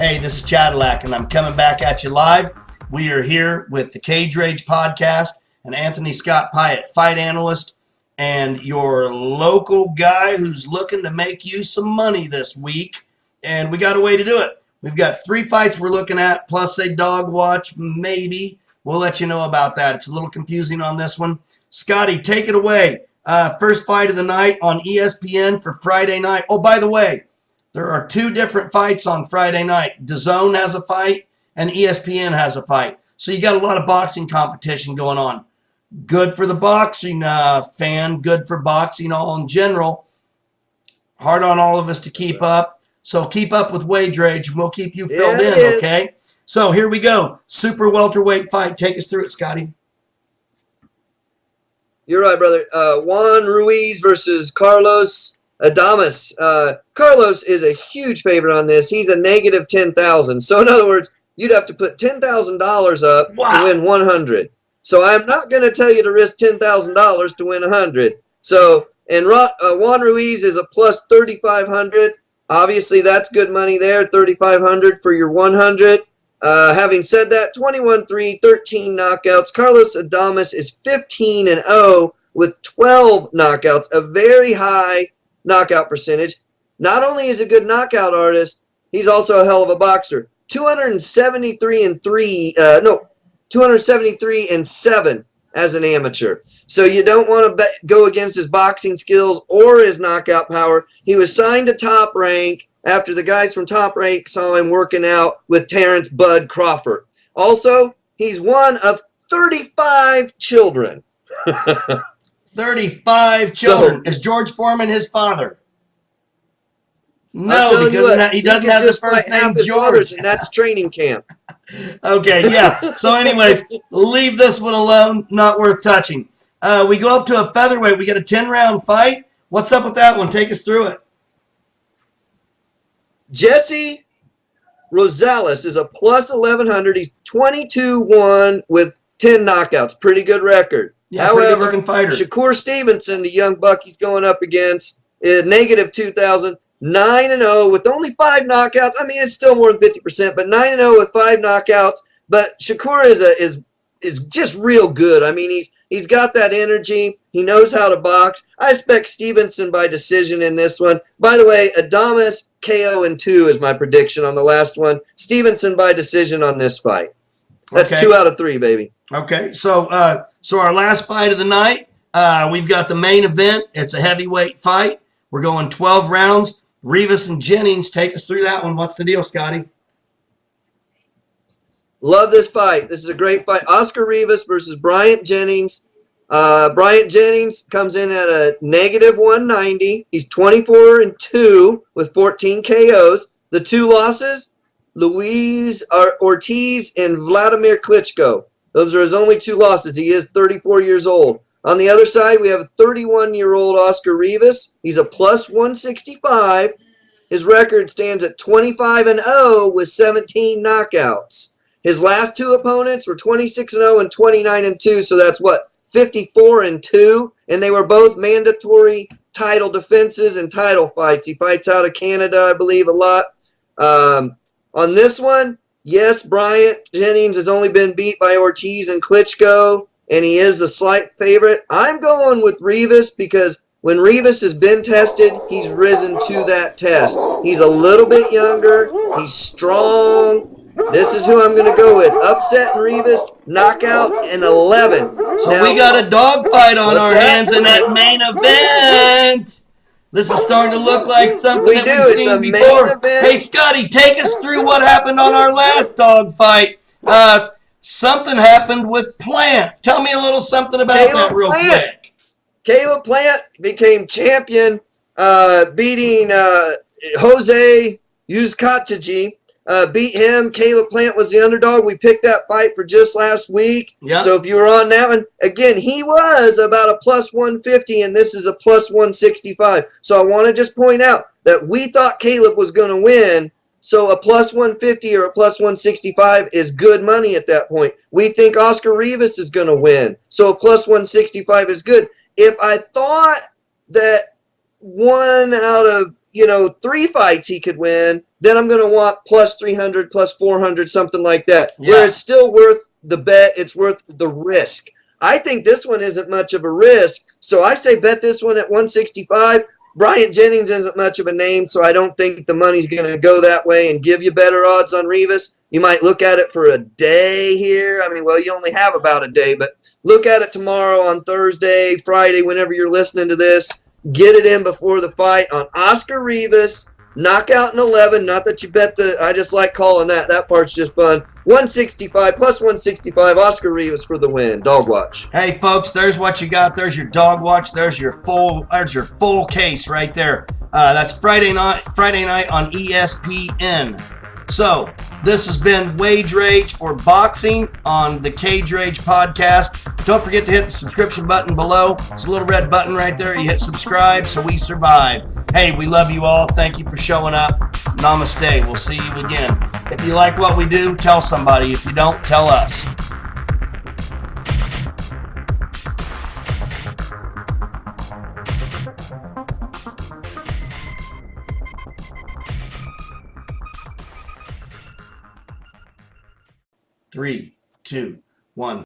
Hey, this is Chadillac, and I'm coming back at you live. We are here with the WageRage podcast and Anthony Scott Piatt, fight analyst, and your local guy who's looking to make you some money this week. And we got a way to do it. We've got 3 fights we're looking at, plus a dog watch, maybe. We'll let you know about that. It's a little confusing on this one. Scotty, take it away. First fight of the night on ESPN for Friday night. Oh, by the way, there are 2 different fights on Friday night. DAZN has a fight and ESPN has a fight. So you got a lot of boxing competition going on. Good for the boxing fan, good for boxing all in general. Hard on all of us to keep up. So keep up with WageRage and we'll keep you filled in, okay? So here we go. Super welterweight fight. Take us through it, Scotty. You're right, brother. Juan Ruiz versus Carlos Adames. Carlos is a huge favorite on this. He's a negative 10,000. So in other words, you'd have to put $10,000 up to win 100. So I'm not going to tell you to risk $10,000 to win 100. So and Juan Ruiz is a plus 3,500. Obviously, that's good money there. 3,500 for your 100. Having said that, 21-3, 13 knockouts. Carlos Adames is 15-0 with 12 knockouts, a very high knockout percentage. Not only is he a good knockout artist, he's also a hell of a boxer. 273-7 as an amateur. So you don't want to go against his boxing skills or his knockout power. He was signed to Top Rank after the guys from Top Rank saw him working out with Terrence Bud Crawford. Also, he's one of 35 children. 35 children. Is George Foreman his father? No, because he doesn't have the first name George. And that's training camp. Okay, yeah. So anyways, leave this one alone. Not worth touching. We go up to a featherweight. We get a 10-round fight. What's up with that one? Take us through it. Jesse Rosales is a plus 1,100. He's 22-1 with 10 knockouts. Pretty good record. Yeah, however, looking fighter. Shakur Stevenson, the young buck he's going up against, is negative 2,000. 9-0 with only 5 knockouts. I mean, it's still more than 50%, but 9-0 with 5 knockouts. But Shakur is just real good. I mean, he's got that energy. He knows how to box. I expect Stevenson by decision in this one. By the way, Adames KO in 2 is my prediction on the last one. Stevenson by decision on this fight. That's okay. 2 out of 3, baby. Okay, so our last fight of the night, we've got the main event. It's a heavyweight fight. We're going 12 rounds. Rivas and Jennings, take us through that one. What's the deal, Scotty? Love this fight. This is a great fight. Oscar Rivas versus Bryant Jennings. Bryant Jennings comes in at a negative 190. He's 24-2 with 14 KOs. The 2 losses, Luis Ortiz and Vladimir Klitschko. Those are his only 2 losses. He is 34 years old. On the other side, we have a 31-year-old Oscar Rivas. He's a plus 165. His record stands at 25-0 with 17 knockouts. His last 2 opponents were 26-0 and 29-2, so that's what, 54-2, and they were both mandatory title defenses and title fights. He fights out of Canada, I believe, a lot. On this one, yes, Bryant Jennings has only been beat by Ortiz and Klitschko, and he is the slight favorite. I'm going with Rivas because when Rivas has been tested, he's risen to that test. He's a little bit younger. He's strong. This is who I'm going to go with. Upset Rivas, knockout in 11. So now, we got a dog fight on our hands in that main event. This is starting to look like something we've seen before. Hey, Scotty, take us through what happened on our last dog fight. Something happened with Piatt. Tell me a little something about that real quick. Caleb Piatt became champion, beating Jose Uzcategui. Beat him. Caleb Piatt was the underdog. We picked that fight for just last week. Yep. So if you were on that one, again, he was about a plus 150, and this is a plus 165. So I want to just point out that we thought Caleb was going to win. So a plus 150 or a plus 165 is good money at that point. We think Oscar Rivas is going to win. So a plus 165 is good. If I thought that 1 out of 3 fights he could win, then I'm going to want plus 300, plus 400, something like that. Yeah. Where it's still worth the bet, it's worth the risk. I think this one isn't much of a risk, so I say bet this one at 165. Bryant Jennings isn't much of a name, so I don't think the money's going to go that way and give you better odds on Rivas. You might look at it for a day here. I mean, well, you only have about a day, but look at it tomorrow, on Thursday, Friday, whenever you're listening to this. Get it in before the fight on Oscar Rivas. Knockout in 11. Not that you bet the. I just like calling that. That part's just fun. 165 plus 165. Oscar Rivas for the win. Dog watch. Hey folks, there's what you got. There's your dog watch. There's your full case right there. That's Friday night on ESPN. So this has been WageRage for boxing on the CageRage podcast. Don't forget to hit the subscription button below. It's a little red button right there. You hit subscribe so we survive. Hey, we love you all. Thank you for showing up. Namaste. We'll see you again. If you like what we do, tell somebody. If you don't, tell us. Three, two, one.